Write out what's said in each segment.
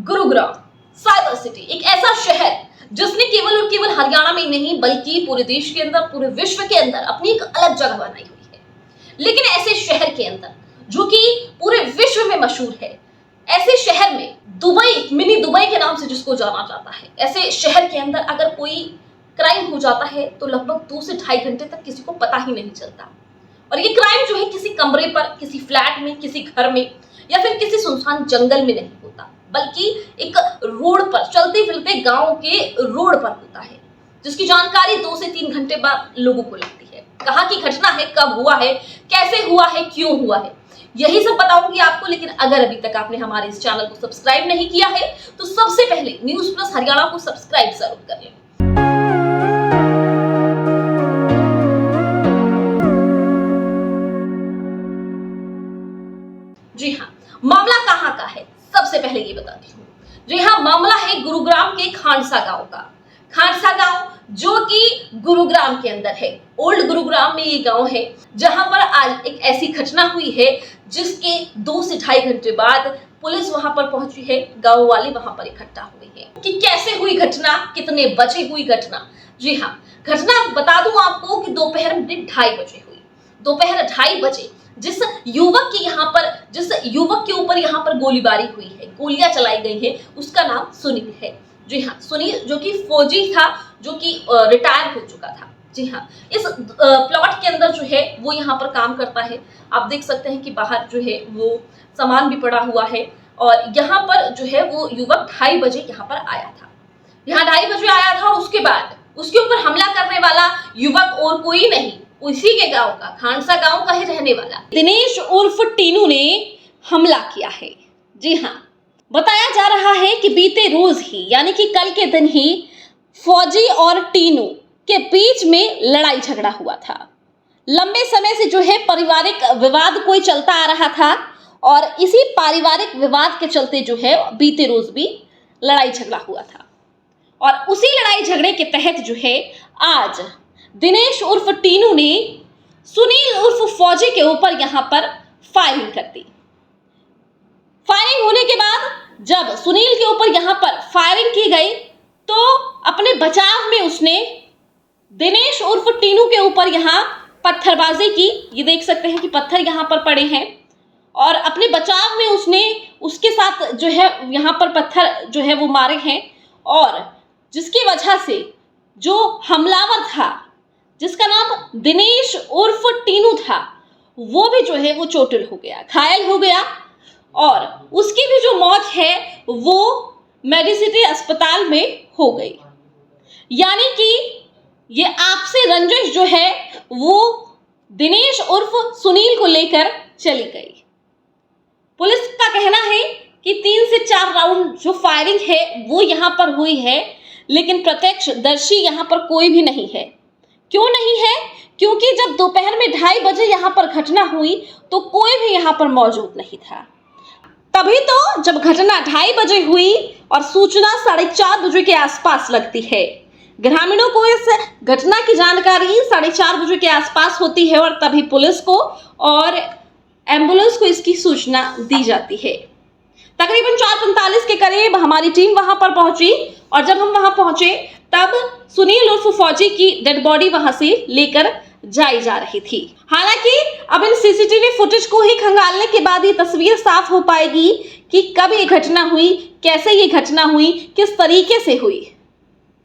Gurugram cyber city, एक ऐसा शहर जिसने केवल और केवल हरियाणा में ही नहीं बल्कि पूरे देश के अंदर, पूरे विश्व के अंदर अपनी एक अलग जगह बनाई हुई है। लेकिन ऐसे शहर के अंदर जो कि पूरे विश्व में मशहूर है, ऐसे शहर में दुबई, मिनी दुबई के नाम से जिसको जाना जाता है, ऐसे शहर के अंदर अगर कोई क्राइम हो जाता है तो लगभग 2 से ढाई घंटे तक किसी को पता ही नहीं चलता। और ये क्राइम जो है किसी कमरे पर, किसी फ्लैट में, किसी घर में या फिर किसी सुनसान जंगल में नहीं होता, बल्कि एक रोड पर, चलते फिरते गांव के रोड पर होता है, जिसकी जानकारी 2 से 3 घंटे बाद लोगों को लगती है। कहाँ की घटना है, कब हुआ है, कैसे हुआ है, क्यों हुआ है, यही सब बताऊंगी आपको। लेकिन अगर अभी तक आपने हमारे इस चैनल को सब्सक्राइब नहीं किया है तो सबसे पहले न्यूज प्लस हरियाणा को सब्सक्राइब जरूर कर लें। जी हाँ, मामला कहाँ का है सबसे पहले ये बताती हूँ। जी हाँ, मामला है गुरुग्राम के खांडसा गांव का। खांडसा गांव जो कि गुरुग्राम के अंदर है, ओल्ड गुरुग्राम में ये गांव है, जहां पर आज एक ऐसी घटना हुई है जिसके 2 से ढाई घंटे बाद पुलिस वहां पर पहुंची है, गांव वाले वहां पर इकट्ठा हुए हैं। कि कैसे हुई घटना, कितने बजे हुई घटना। जी हाँ, घटना बता दूं आपको कि दोपहर में 2:30 बजे हुई। दोपहर 2:30 बजे जिस युवक के ऊपर यहाँ पर गोलीबारी हुई है, गोलियां चलाई गई हैं, उसका नाम सुनील है। जी हाँ, सुनील जो कि फौजी था, जो कि रिटायर हो चुका था। जी हाँ, इस प्लॉट के अंदर जो है वो यहाँ पर काम करता है। आप देख सकते हैं कि बाहर जो है वो सामान भी पड़ा हुआ है। और यहाँ पर जो है वो युवक 2:30 बजे यहाँ पर आया था। यहाँ 2:30 बजे आया था और उसके बाद उसके ऊपर हमला करने वाला युवक और कोई नहीं, उसी के गांव का, खांडसा गांव का ही रहने वाला दिनेश उर्फ टीनू ने हमला किया है। जी हाँ, बताया जा रहा है कि बीते रोज ही, यानी कि कल के दिन ही फौजी और टीनू के बीच में लड़ाई झगड़ा हुआ था। लंबे समय से जो है पारिवारिक विवाद कोई चलता आ रहा था और इसी पारिवारिक विवाद के चलते जो है बीते रोज भी लड़ाई झगड़ा हुआ था। और उसी लड़ाई झगड़े के तहत जो है आज दिनेश उर्फ टीनू ने सुनील उर्फ फौजी के ऊपर यहां पर फायरिंग कर दी। फायरिंग होने के बाद जब सुनील के ऊपर यहां पर फायरिंग की गई तो अपने बचाव में उसने दिनेश उर्फ टीनू के ऊपर यहां पत्थरबाजी की। ये देख सकते हैं कि पत्थर यहां पर पड़े हैं और अपने बचाव में उसने उसके साथ जो है यहां पर पत्थर जो है वो मारे हैं। और जिसकी वजह से जो हमलावर था, जिसका नाम दिनेश उर्फ टीनू था, वो भी जो है वो चोटिल हो गया, घायल हो गया। और उसकी भी जो मौत है वो मेडिसिटी अस्पताल में हो गई। यानी कि ये आपसी रंजिश जो है वो दिनेश उर्फ सुनील को लेकर चली गई। पुलिस का कहना है कि 3 से 4 राउंड जो फायरिंग है वो यहां पर हुई है, लेकिन प्रत्यक्षदर्शी यहां पर कोई भी नहीं है। क्यों नहीं है? क्योंकि जब दोपहर में 2:30 बजे यहां पर घटना हुई तो कोई भी यहां पर मौजूद नहीं था। तभी तो जब घटना 2:30 बजे हुई और सूचना 4:30 बजे के आसपास लगती है, ग्रामीणों को इस घटना की जानकारी 4:30 बजे के आसपास होती है और तभी पुलिस को और एम्बुलेंस को इसकी सूचना दी जाती है। तकरीबन 4:45 के करीब हमारी टीम वहां पर पहुंची और जब हम वहां पहुंचे तब सुनील उर्फ फौजी की डेड बॉडी वहां से लेकर जाई जा रही थी। हालांकि अब इन सीसीटीवी फुटेज को ही खंगालने के बाद ये तस्वीर साफ हो पाएगी कि कब ये घटना हुई, कैसे ये घटना हुई, किस तरीके से हुई।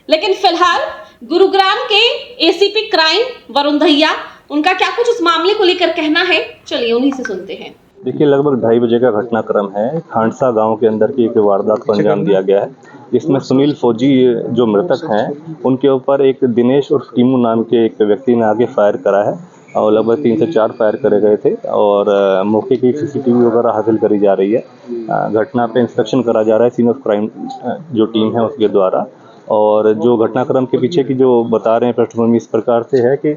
लेकिन फिलहाल गुरुग्राम के एसीपी क्राइम वरुण दहिया, उनका क्या कुछ इस मामले को लेकर कहना है, चलिए उन्हीं से सुनते हैं। देखिए, लगभग 2:30 बजे का घटनाक्रम है। खांडसा गांव के अंदर की एक वारदात को अंजाम दिया गया है, जिसमें सुनील फौजी जो मृतक हैं उनके ऊपर एक दिनेश और टीनू नाम के एक व्यक्ति ने आगे फायर करा है और लगभग 3 से 4 फायर करे गए थे। और मौके की सीसीटीवी वगैरह हासिल करी जा रही है। घटना पे इंस्पेक्शन करा जा रहा है सीन ऑफ क्राइम जो टीम है उसके द्वारा। और जो घटनाक्रम के पीछे की जो बता रहे हैं पृष्ठभूमि इस प्रकार से है कि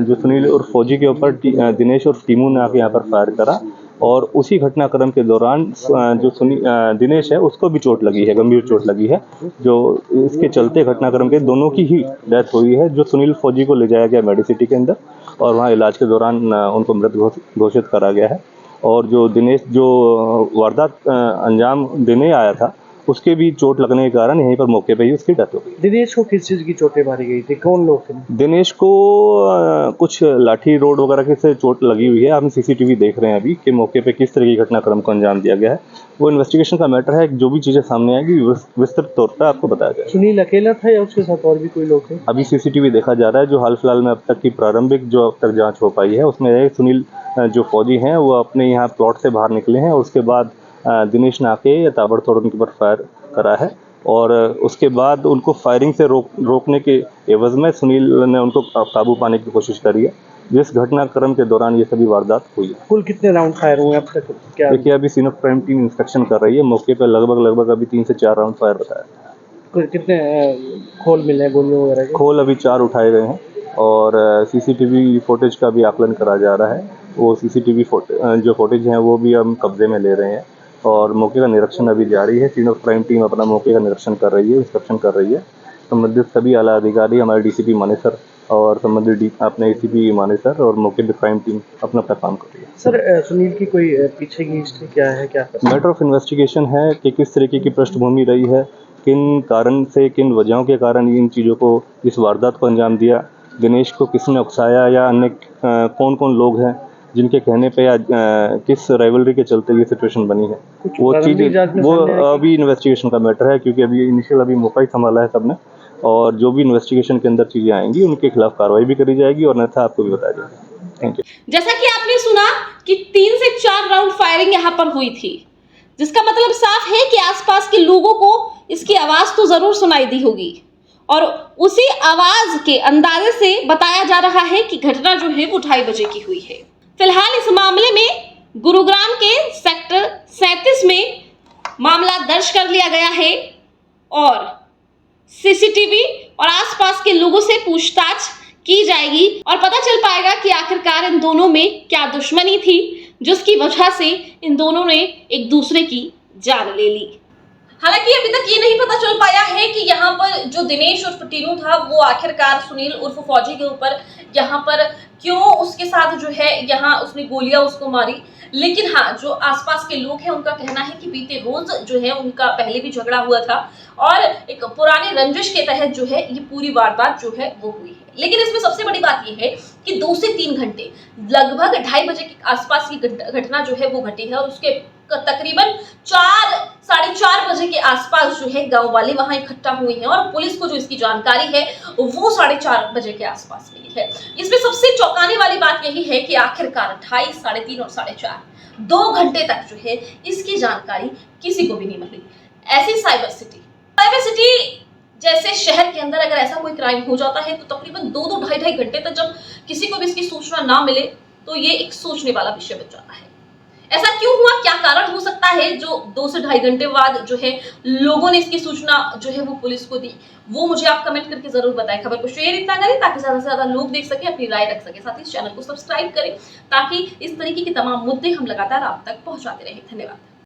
जो सुनील और फौजी के ऊपर दिनेश और टीनू ने आके यहाँ पर फायर करा और उसी घटनाक्रम के दौरान जो दिनेश है उसको भी चोट लगी है, गंभीर चोट लगी है, जो इसके चलते घटनाक्रम के दोनों की ही डेथ हुई है। जो सुनील फौजी को ले जाया गया मेडिसिटी के अंदर और वहाँ इलाज के दौरान उनको मृत घोषित करा गया है। और जो दिनेश जो वारदात अंजाम देने आया था उसके भी चोट लगने के कारण यहीं पर मौके पर ही उसकी डेथ हो गई। दिनेश को किस चीज की चोटें मारी गई थी, कौन लोग थे? दिनेश को कुछ लाठी रोड वगैरह के से चोट लगी हुई है। हम सीसीटीवी देख रहे हैं अभी कि मौके पे किस तरह की घटनाक्रम को अंजाम दिया गया है। वो इन्वेस्टिगेशन का मैटर है। जो भी चीज़ें सामने आएगी विस्तृत तौर पर आपको बताया जाएगा। सुनील अकेला था या उसके साथ और भी कोई लोग थे? अभी सीसीटीवी देखा जा रहा है। जो हाल फिलहाल में अब तक की प्रारंभिक जो अब तक जांच हो पाई है उसमें है सुनील जो फौजी हैं वो अपने यहाँ प्लॉट से बाहर निकले हैं और उसके बाद दिनेश ने आके ताबड़तोड़ उनके ऊपर फायर करा है और उसके बाद उनको फायरिंग से रोकने के एवज में सुनील ने उनको काबू पाने की कोशिश करी है। जिस घटनाक्रम के दौरान ये सभी वारदात हुई है। कुल कितने राउंड फायर हुए अब तक? क्या देखिए अभी scene of crime team inspection कर रही है। मौके पर लगभग अभी 3 से 4 राउंड फायर बताया। कुल कितने खोल मिले हैं गोलियों वगैरह के? खोल अभी 4 उठाए गए हैं और सीसीटीवी फुटेज का भी आकलन करा जा रहा है। वो सीसीटीवी जो फुटेज हैं वो भी हम कब्जे में ले रहे हैं और मौके का निरीक्षण अभी जारी है। सीन ऑफ क्राइम टीम अपना मौके का निरीक्षण कर रही है, इंस्पेक्शन कर रही है। संबंधित सभी आला अधिकारी हमारे डीसीपी मानेसर और संबंधित अपने एसीपी मानेसर और मौके पर क्राइम टीम अपना काम कर रही है। सर सुनील की कोई पीछे की हिस्ट्री क्या है, क्या मैटर ऑफ इन्वेस्टिगेशन है कि किस तरीके की पृष्ठभूमि रही है, किन कारण से, किन वजहों के कारण इन चीज़ों को, इस वारदात को अंजाम दिया, दिनेश को किसने उकसाया या अन्य कौन कौन लोग हैं जिनके कहने पे या किस राइवलरी के चलते ये सिचुएशन बनी है। वो चीज़ वो अभी इन्वेस्टिगेशन का मैटर है क्योंकि अभी इनिशियल अभी मौका ही संभाला है सबने और जो भी इन्वेस्टिगेशन के अंदर चीज़ें आएंगी उनके खिलाफ कार्रवाई भी करी जाएगी और अन्यथा आपको भी बताया जाएगा। Thank you. जैसा कि आपने सुना कि 3 से 4 राउंड फायरिंग यहाँ पर हुई थी, जिसका मतलब साफ है कि आसपास के लोगों को इसकी आवाज तो जरूर सुनाई दी होगी और उसी आवाज के अंदाजे से बताया जा रहा है कि घटना जो है वो 2:30 बजे की हुई है। फिलहाल इस मामले में गुरुग्राम के सेक्टर 37 में मामला दर्ज कर लिया गया है और सीसीटीवी और आसपास के लोगों से पूछताछ की जाएगी और पता चल पाएगा कि आखिरकार इन दोनों में क्या दुश्मनी थी जिसकी वजह से इन दोनों ने एक दूसरे की जान ले ली। हालांकि अभी तक ये नहीं पता चल पाया है कि यहाँ पर जो दिनेश उर्फ टीनू था वो आखिरकार सुनील उर्फ फौजी के ऊपर यहाँ पर क्यों उसके साथ जो है यहाँ उसने गोलियां उसको मारी। लेकिन हाँ, जो आसपास के लोग हैं उनका कहना है कि बीते रोज जो है उनका पहले भी झगड़ा हुआ था और एक पुरानी रंजिश के तहत जो है ये पूरी वारदात जो है वो हुई है। लेकिन इसमें सबसे बड़ी बात ये है कि 2 से 3 घंटे लगभग 2:30 बजे के आसपास ये घटना जो है वो घटी है और उसके तकरीबन 4-4:30 बजे के आसपास जो है गांव वाले वहां इकट्ठा हुए हैं और पुलिस को जो इसकी जानकारी है वो 4:30 बजे के आसपास मिली है। इसमें सबसे चौंकाने वाली बात यही है कि आखिरकार 2:30, 3:30 और 4:30 2 घंटे तक जो है इसकी जानकारी किसी को भी नहीं मिली। ऐसी साइबर सिटी जैसे शहर के अंदर अगर ऐसा कोई क्राइम हो जाता है तो तकरीबन 2-2, 2.5 घंटे तक जब किसी को भी इसकी सूचना ना मिले तो ये एक सोचने वाला विषय बन जाता है। ऐसा क्यों हुआ, क्या कारण हो सकता है जो 2 से 2.5 घंटे बाद जो है लोगों ने इसकी सूचना जो है वो पुलिस को दी, वो मुझे आप कमेंट करके जरूर बताएं। खबर को शेयर इतना करें ताकि ज्यादा से ज्यादा लोग देख सके, अपनी राय रख सके। साथ ही इस चैनल को सब्सक्राइब करें ताकि इस तरीके के तमाम मुद्दे हम लगातार आप तक पहुंचाते रहें। धन्यवाद।